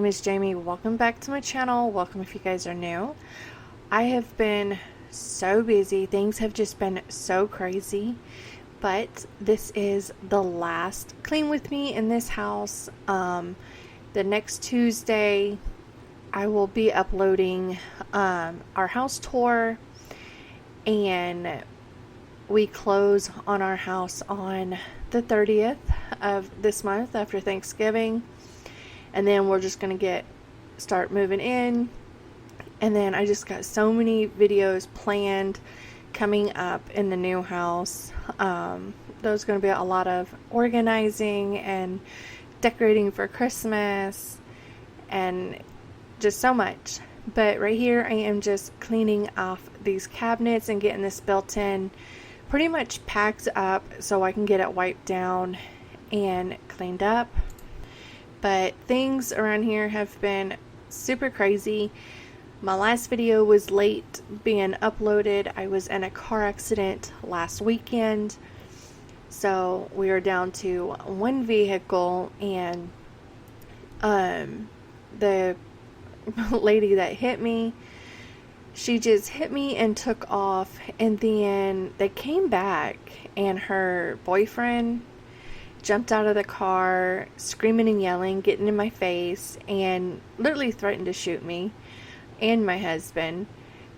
name is Jamie. Welcome back to my channel. Welcome if you guys are new. I have been so busy. Things have just been so crazy. But this is the last clean with me in this house. The next Tuesday, I will be uploading our house tour. And we close on our house on the 30th of this month after Thanksgiving. And then we're just going to start moving in. And then I just got so many videos planned coming up in the new house. There's going to be a lot of organizing and decorating for Christmas and just so much. But right here I am just cleaning off these cabinets and getting this built in, pretty much packed up so I can get it wiped down and cleaned up. But things around here have been super crazy. My last video was late being uploaded. I was in a car accident last weekend. So we are down to one vehicle, and the lady that hit me, she just hit me and took off, and then they came back and her boyfriend jumped out of the car screaming and yelling, getting in my face, and literally threatened to shoot me and my husband.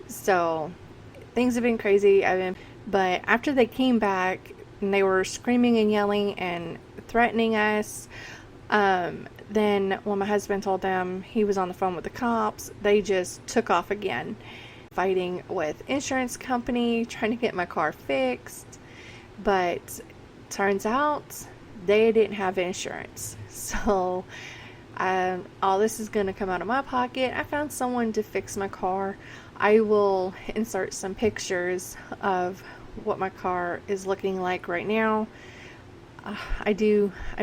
So things have been crazy. But after they came back and they were screaming and yelling and threatening us, then when my husband told them he was on the phone with the cops, they just took off again, fighting with insurance company, trying to get my car fixed. But turns out they didn't have insurance. So all this is going to come out of my pocket. I found someone to fix my car. I will insert some pictures of what my car is looking like right now. I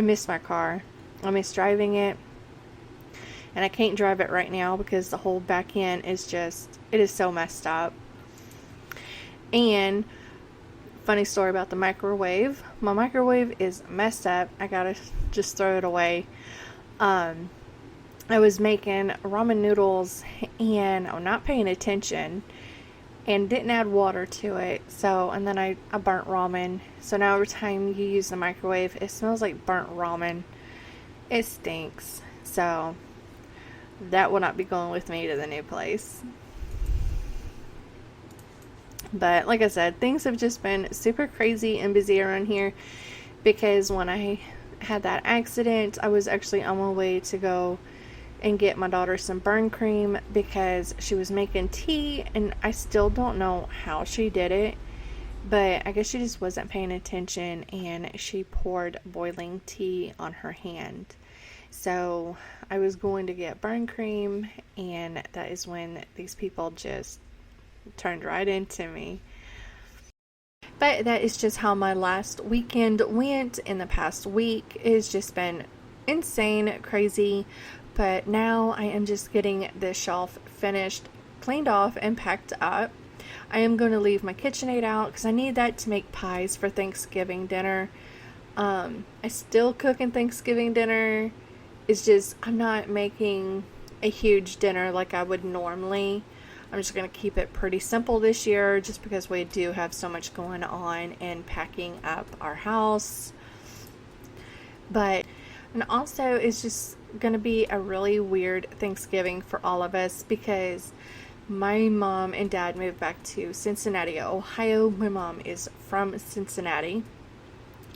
miss my car. I miss driving it. And I can't drive it right now because the whole back end is it is so messed up. And funny story about the microwave. My microwave is messed up. I gotta just throw it away. I was making ramen noodles and I'm not paying attention and didn't add water to it. And then I burnt ramen. So now every time you use the microwave, it smells like burnt ramen. It stinks. So that will not be going with me to the new place. But like I said, things have just been super crazy and busy around here because when I had that accident, I was actually on my way to go and get my daughter some burn cream because she was making tea, and I still don't know how she did it, but I guess she just wasn't paying attention and she poured boiling tea on her hand. So I was going to get burn cream, and that is when these people just turned right into me. But that is just how my last weekend went. In the past week, it's just been insane, crazy. But now I am just getting this shelf finished, cleaned off, and packed up. I am going to leave my KitchenAid out because I need that to make pies for Thanksgiving dinner. I still cook in Thanksgiving dinner. It's just I'm not making a huge dinner like I would normally. I'm just going to keep it pretty simple this year just because we do have so much going on and packing up our house. And also it's just going to be a really weird Thanksgiving for all of us because my mom and dad moved back to Cincinnati, Ohio. My mom is from Cincinnati.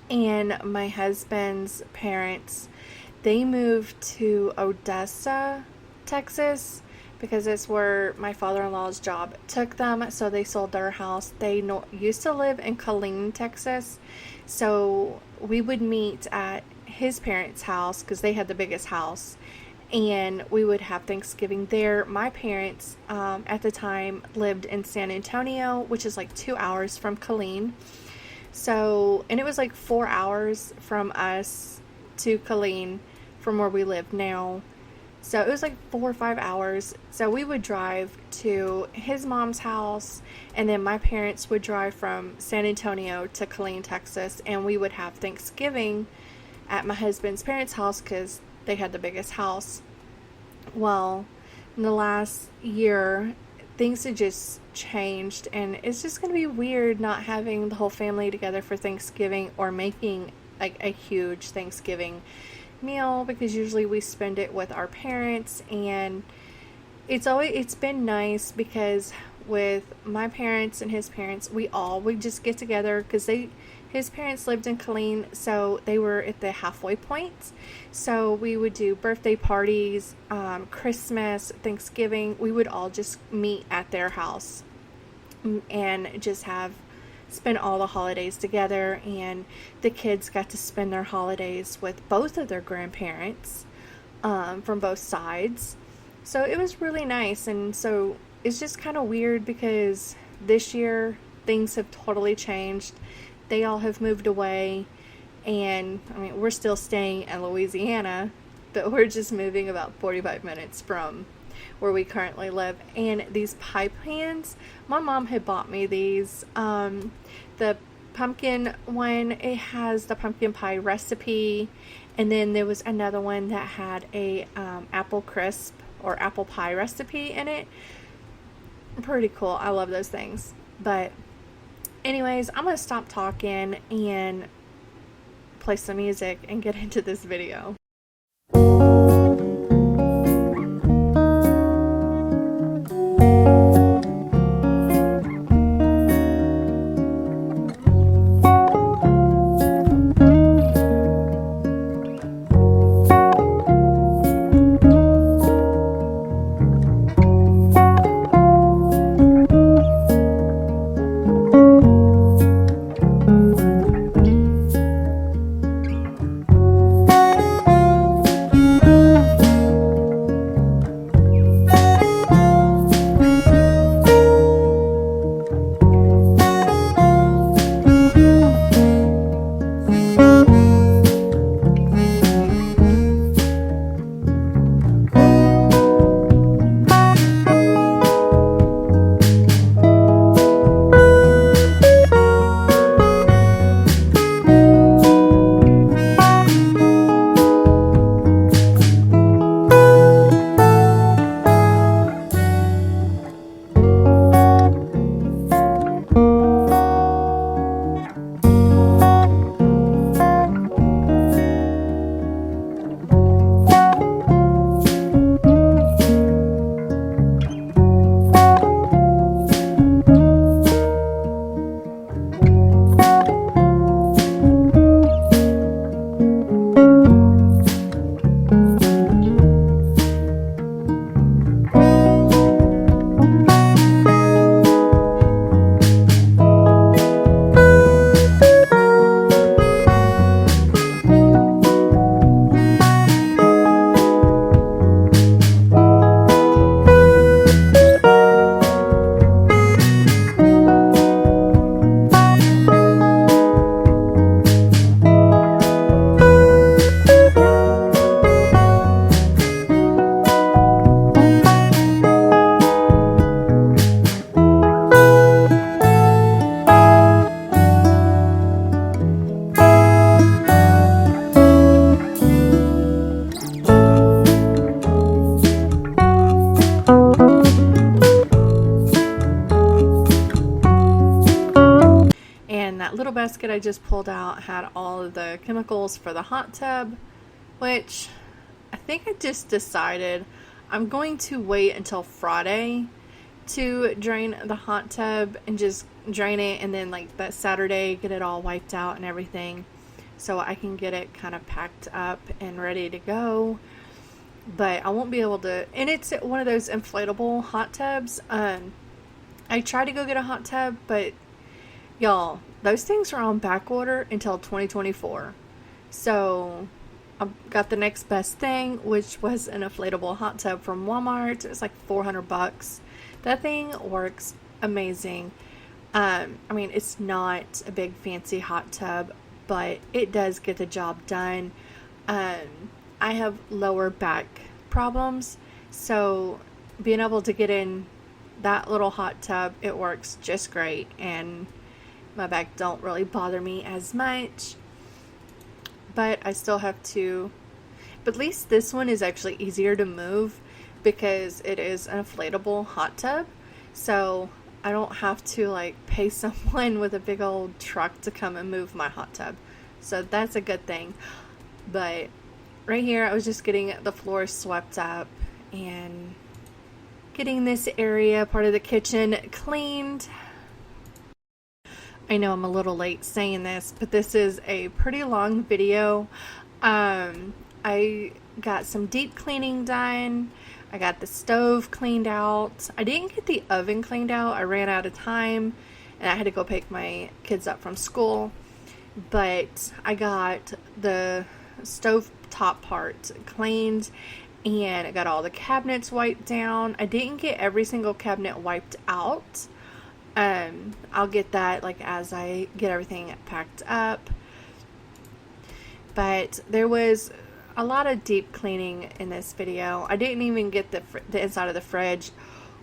And my husband's parents, they moved to Odessa, Texas, because it's where my father-in-law's job took them. So they sold their house. They used to live in Killeen, Texas. So we would meet at his parents' house because they had the biggest house, and we would have Thanksgiving there. My parents at the time lived in San Antonio, which is like 2 hours from Killeen. So, and it was like 4 hours from us to Killeen from where we live now. So it was like 4 or 5 hours. So we would drive to his mom's house, and then my parents would drive from San Antonio to Killeen, Texas, and we would have Thanksgiving at my husband's parents' house because they had the biggest house. Well, in the last year, things have just changed, and it's just going to be weird not having the whole family together for Thanksgiving or making like a huge Thanksgiving meal, because usually we spend it with our parents. And it's been nice because with my parents and his parents, we just get together because his parents lived in Killeen, so they were at the halfway point. So we would do birthday parties, Christmas, Thanksgiving. We would all just meet at their house and just have spend all the holidays together. And the kids got to spend their holidays with both of their grandparents, from both sides. So it was really nice. And so it's just kind of weird because this year things have totally changed. They all have moved away, and I mean, we're still staying in Louisiana, but we're just moving about 45 minutes from where we currently live. And these pie pans, my mom had bought me these. The pumpkin one, it has the pumpkin pie recipe, and then there was another one that had a apple crisp or apple pie recipe in it. Pretty cool. I love those things. But anyways, I'm going to stop talking and play some music and get into this video. And that little basket I just pulled out had all of the chemicals for the hot tub, which I think I just decided I'm going to wait until Friday to drain the hot tub and just drain it, and then like that Saturday get it all wiped out and everything, so I can get it kind of packed up and ready to go. But I won't be able to, and it's one of those inflatable hot tubs. I tried to go get a hot tub, but y'all, those things are on back order until 2024. So I got the next best thing, which was an inflatable hot tub from Walmart. It was like $400. That thing works amazing. I mean, it's not a big fancy hot tub, but it does get the job done. I have lower back problems, so being able to get in that little hot tub, it works just great, and my back don't really bother me as much. But I still have to, but at least this one is actually easier to move because it is an inflatable hot tub. So I don't have to like pay someone with a big old truck to come and move my hot tub. So that's a good thing. But right here, I was just getting the floor swept up and getting this area, part of the kitchen, cleaned. I know I'm a little late saying this, but this is a pretty long video. I got some deep cleaning done. I got the stove cleaned out. I didn't get the oven cleaned out. I ran out of time and I had to go pick my kids up from school. But I got the stove top part cleaned and I got all the cabinets wiped down. I didn't get every single cabinet wiped out. I'll get that like as I get everything packed up. But there was a lot of deep cleaning in this video. I didn't even get the inside of the fridge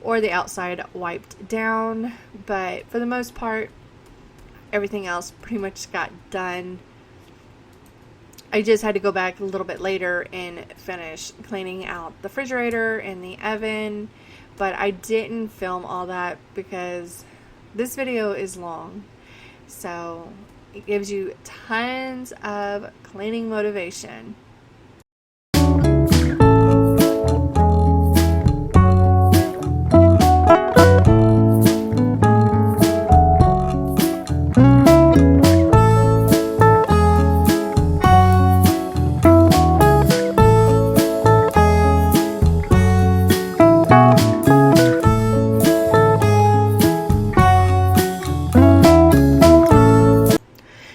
or the outside wiped down, but for the most part, everything else pretty much got done. I just had to go back a little bit later and finish cleaning out the refrigerator and the oven, but I didn't film all that because this video is long, so it gives you tons of cleaning motivation.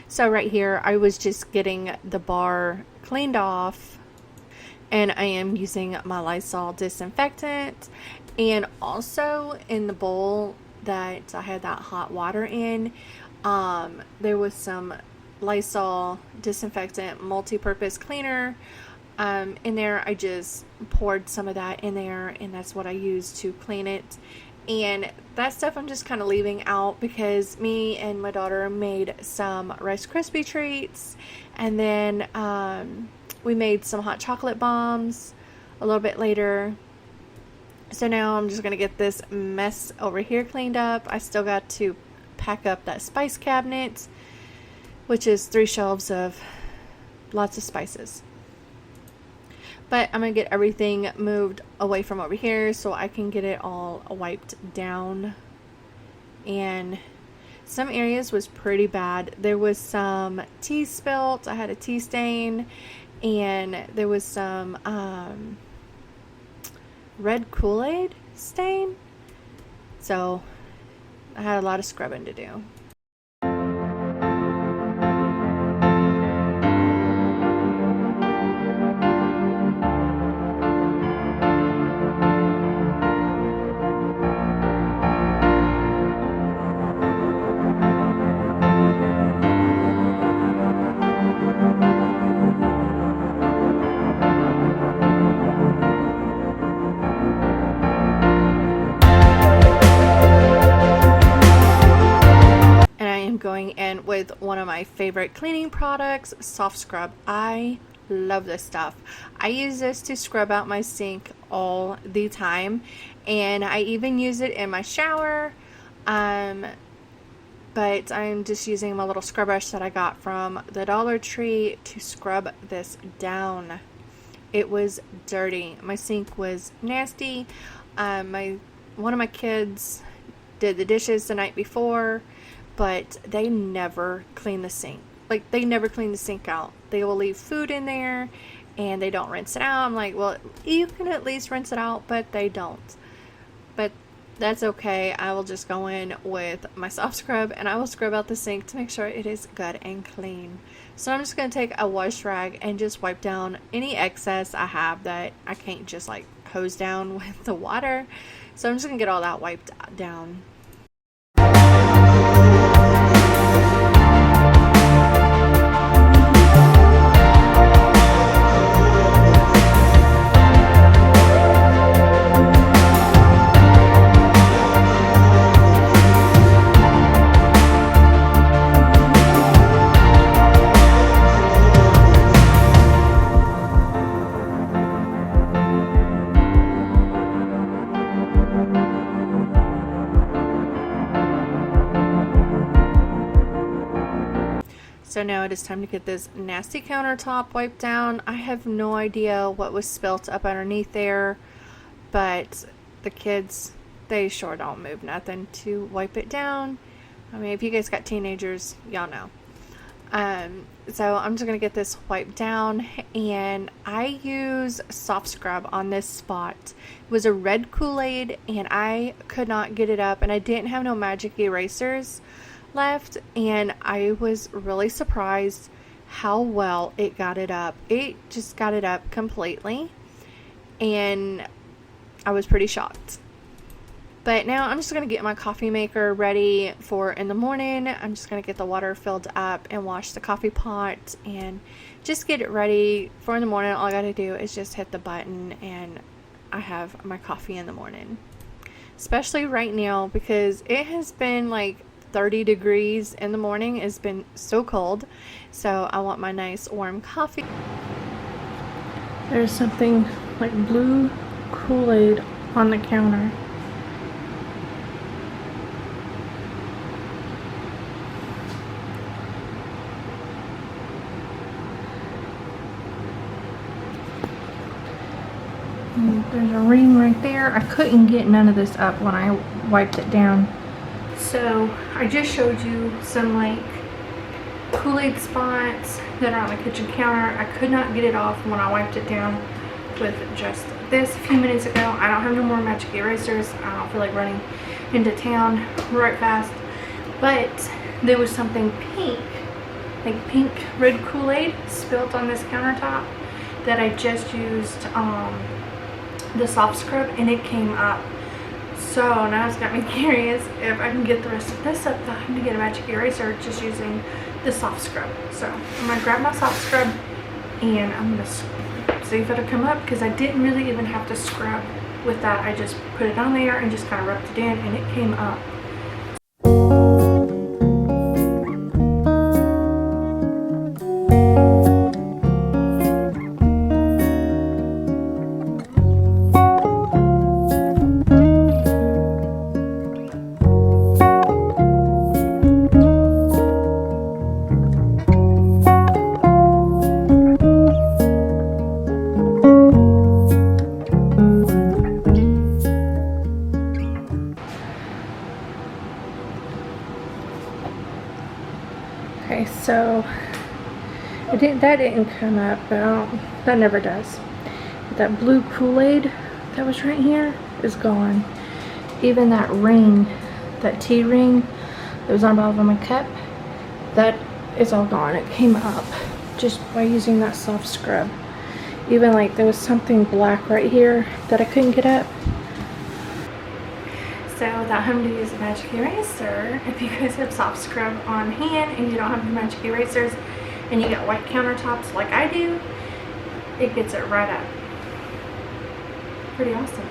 So right here, I was just getting the bar cleaned off, and I am using my Lysol disinfectant, and also in the bowl that I had that hot water in, there was some Lysol disinfectant multi-purpose cleaner in there. I just poured some of that in there, and that's what I used to clean it. And that stuff I'm just kind of leaving out because me and my daughter made some Rice Krispie treats, and then we made some hot chocolate bombs a little bit later. So now I'm just going to get this mess over here cleaned up. I still got to pack up that spice cabinet, which is 3 shelves of lots of spices. But I'm going to get everything moved away from over here so I can get it all wiped down. And some areas was pretty bad. There was some tea spilt. I had a tea stain. And there was some red Kool-Aid stain. So I had a lot of scrubbing to do. Going in with one of my favorite cleaning products, Soft Scrub. I love this stuff. I use this to scrub out my sink all the time, and I even use it in my shower. But I'm just using my little scrub brush that I got from the Dollar Tree to scrub this down. It was dirty. My sink was nasty. One of my kids did the dishes the night before, but they never clean the sink. Like, they never clean the sink out. They will leave food in there and they don't rinse it out. I'm like, well, you can at least rinse it out, but they don't. But that's okay. I will just go in with my soft scrub and I will scrub out the sink to make sure it is good and clean. So I'm just going to take a wash rag and just wipe down any excess I have that I can't just like hose down with the water. So I'm just going to get all that wiped down. So now it is time to get this nasty countertop wiped down. I have no idea what was spilt up underneath there, but the kids, they sure don't move nothing to wipe it down. I mean, if you guys got teenagers, y'all know. So I'm just going to get this wiped down, and I use soft scrub on this spot. It was a red Kool-Aid, and I could not get it up, and I didn't have no magic erasers left, and I was really surprised how well it got it up. It just got it up completely, and I was pretty shocked. But now I'm just going to get my coffee maker ready for in the morning. I'm just going to get the water filled up and wash the coffee pot and just get it ready for in the morning. All I got to do is just hit the button and I have my coffee in the morning. Especially right now because it has been like 30 degrees in the morning. It's been so cold. So I want my nice warm coffee. There's something like blue Kool-Aid on the counter. There's a ring right there. I couldn't get none of this up when I wiped it down. So I just showed you some like Kool-Aid spots that are on the kitchen counter. I could not get it off when I wiped it down with just this a few minutes ago. I don't have no more magic erasers. I don't feel like running into town right fast. But there was something pink, like pink red Kool-Aid spilled on this countertop that I just used the soft scrub, and it came up. So now it's got me curious if I can get the rest of this up without having to get a magic eraser just using the soft scrub. So I'm going to grab my soft scrub and I'm going to see if it'll come up, because I didn't really even have to scrub with that. I just put it on there and just kind of rubbed it in and it came up. Okay, so that didn't come up, but that never does. But that blue Kool-Aid that was right here is gone. Even that ring, that tea ring that was on the bottom of my cup, that is all gone. It came up just by using that soft scrub. Even like there was something black right here that I couldn't get up. So without having to use a magic eraser, if you guys have soft scrub on hand and you don't have the magic erasers and you got white countertops like I do, it gets it right up. Pretty awesome.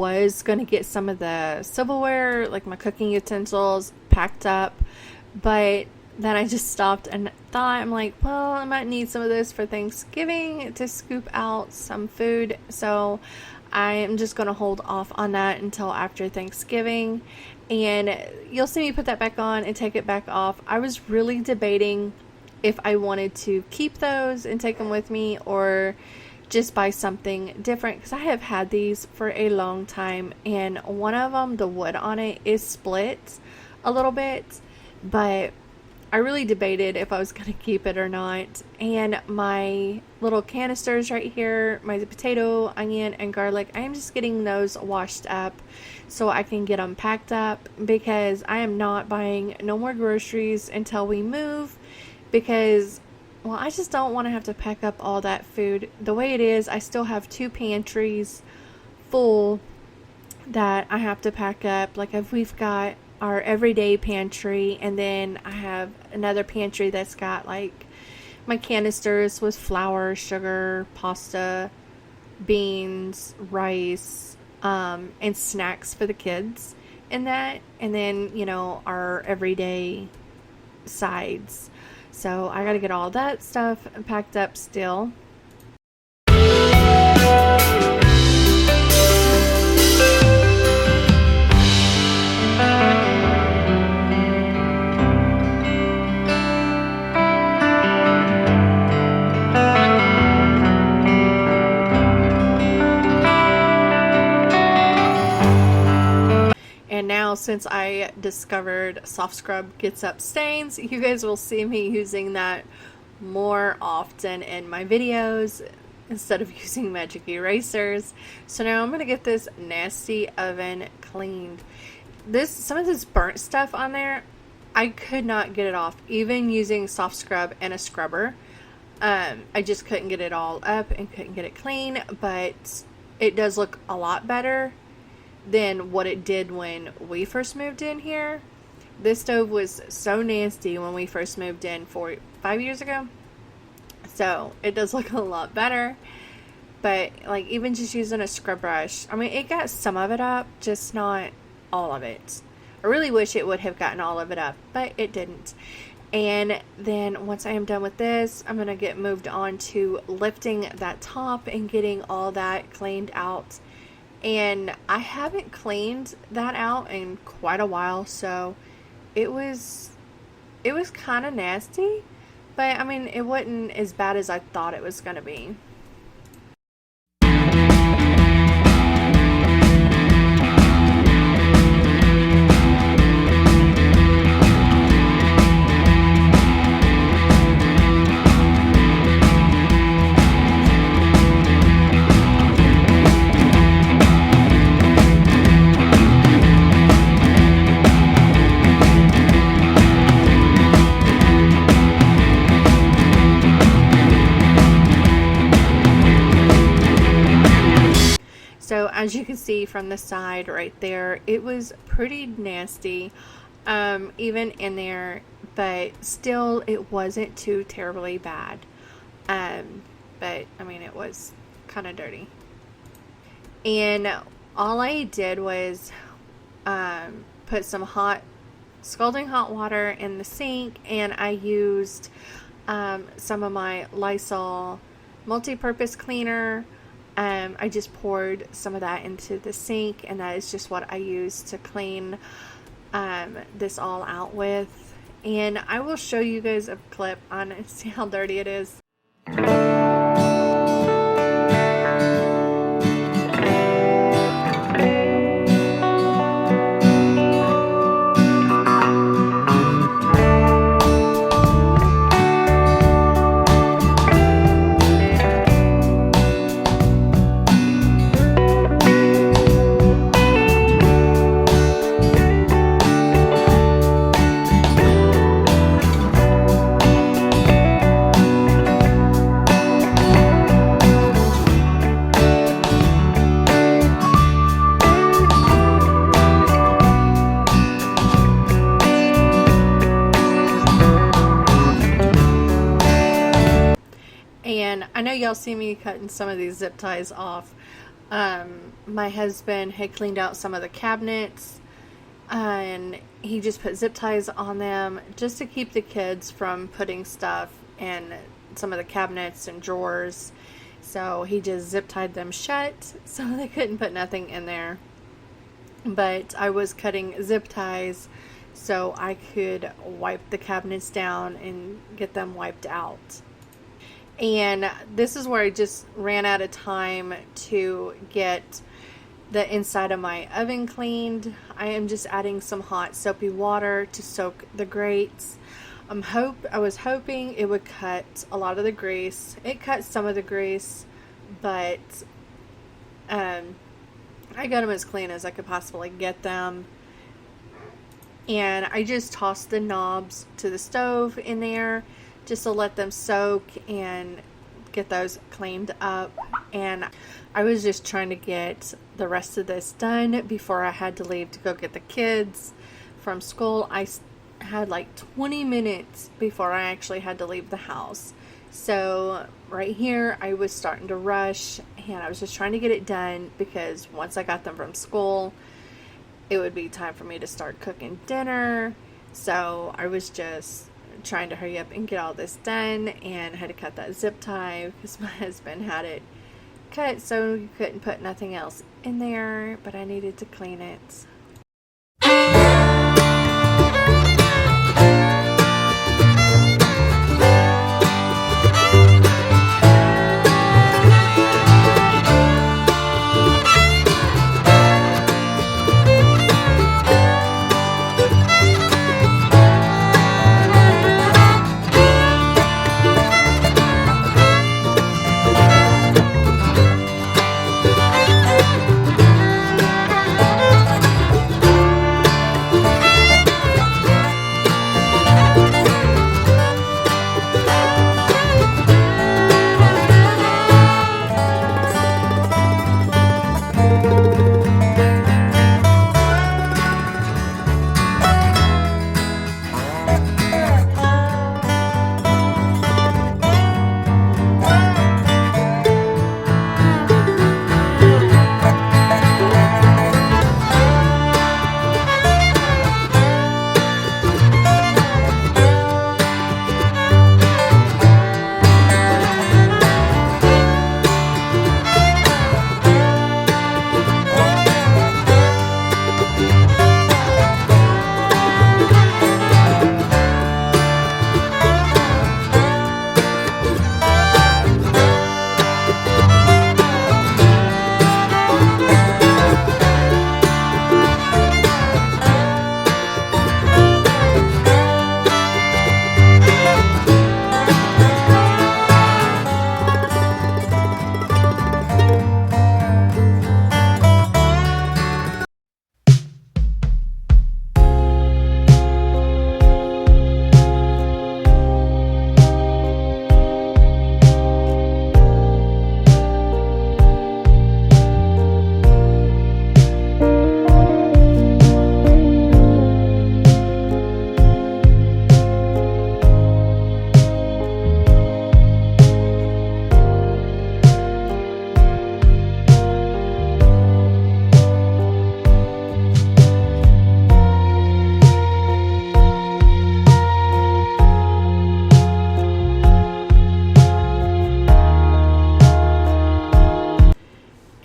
was going to get some of the silverware, like my cooking utensils, packed up, but then I just stopped and thought, I'm like, well, I might need some of this for Thanksgiving to scoop out some food. So I am just going to hold off on that until after Thanksgiving. And you'll see me put that back on and take it back off. I was really debating if I wanted to keep those and take them with me or just buy something different, because I have had these for a long time, and one of them, the wood on it is split a little bit, but I really debated if I was going to keep it or not. And my little canisters right here, my potato, onion, and garlic, I am just getting those washed up so I can get them packed up, because I am not buying no more groceries until we move, because, well, I just don't want to have to pack up all that food. The way it is, I still have 2 pantries full that I have to pack up. Like, if we've got our everyday pantry, and then I have another pantry that's got like my canisters with flour, sugar, pasta, beans, rice, and snacks for the kids in that, and then, you know, our everyday sides. So I got to get all that stuff packed up still. And now, since I discovered soft scrub gets up stains, you guys will see me using that more often in my videos instead of using magic erasers. So now I'm going to get this nasty oven cleaned. Some of this burnt stuff on there, I could not get it off, even using soft scrub and a scrubber. I just couldn't get it all up and couldn't get it clean, but it does look a lot better than what it did when we first moved in here. This stove was so nasty when we first moved in 5 years ago. So it does look a lot better. But like, even just using a scrub brush, I mean, it got some of it up, just not all of it. I really wish it would have gotten all of it up, but it didn't. And then once I am done with this, I'm going to get moved on to lifting that top and getting all that cleaned out. And I haven't cleaned that out in quite a while, so it was kind of nasty, but I mean, it wasn't as bad as I thought it was going to be. So as you can see from the side right there, it was pretty nasty, even in there, but still it wasn't too terribly bad. But I mean, it was kind of dirty. And all I did was put some scalding hot water in the sink, and I used some of my Lysol multi-purpose cleaner. I just poured some of that into the sink, and that is just what I use to clean this all out with. And I will show you guys a clip on it, see how dirty it is. And I know y'all see me cutting some of these zip ties off. My husband had cleaned out some of the cabinets, and he just put zip ties on them just to keep the kids from putting stuff in some of the cabinets and drawers. So he just zip tied them shut so they couldn't put nothing in there. But I was cutting zip ties so I could wipe the cabinets down and get them wiped out. And this is where I just ran out of time to get the inside of my oven cleaned. I am just adding some hot soapy water to soak the grates. I was hoping it would cut a lot of the grease. It cut some of the grease, but I got them as clean as I could possibly get them. And I just tossed the knobs to the stove in there just to let them soak and get those cleaned up. And I was just trying to get the rest of this done before I had to leave to go get the kids from school. I had like 20 minutes before I actually had to leave the house. So right here I was starting to rush, and I was just trying to get it done because once I got them from school, it would be time for me to start cooking dinner. So I was just trying to hurry up and get all this done, and had to cut that zip tie because my husband had it cut so you couldn't put nothing else in there, but I needed to clean it.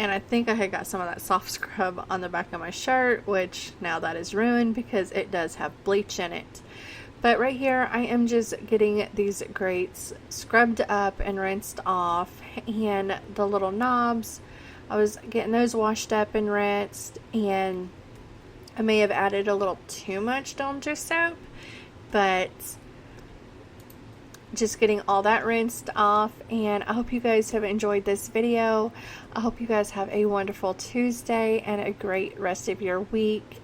I think I had got some of that soft scrub on the back of my shirt, which now that is ruined because it does have bleach in it. But right here I am just getting these grates scrubbed up and rinsed off, and the little knobs, I was getting those washed up and rinsed, and I may have added a little too much Dawn Dish soap, but just getting all that rinsed off. And I hope you guys have enjoyed this video. I hope you guys have a wonderful Tuesday and a great rest of your week,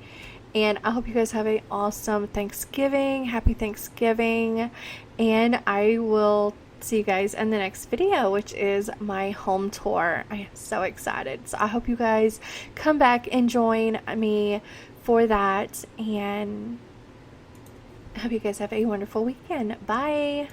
and I hope you guys have an awesome Thanksgiving. Happy Thanksgiving, and I will see you guys in the next video, which is my home tour. I am so excited, so I hope you guys come back and join me for that, and I hope you guys have a wonderful weekend. Bye.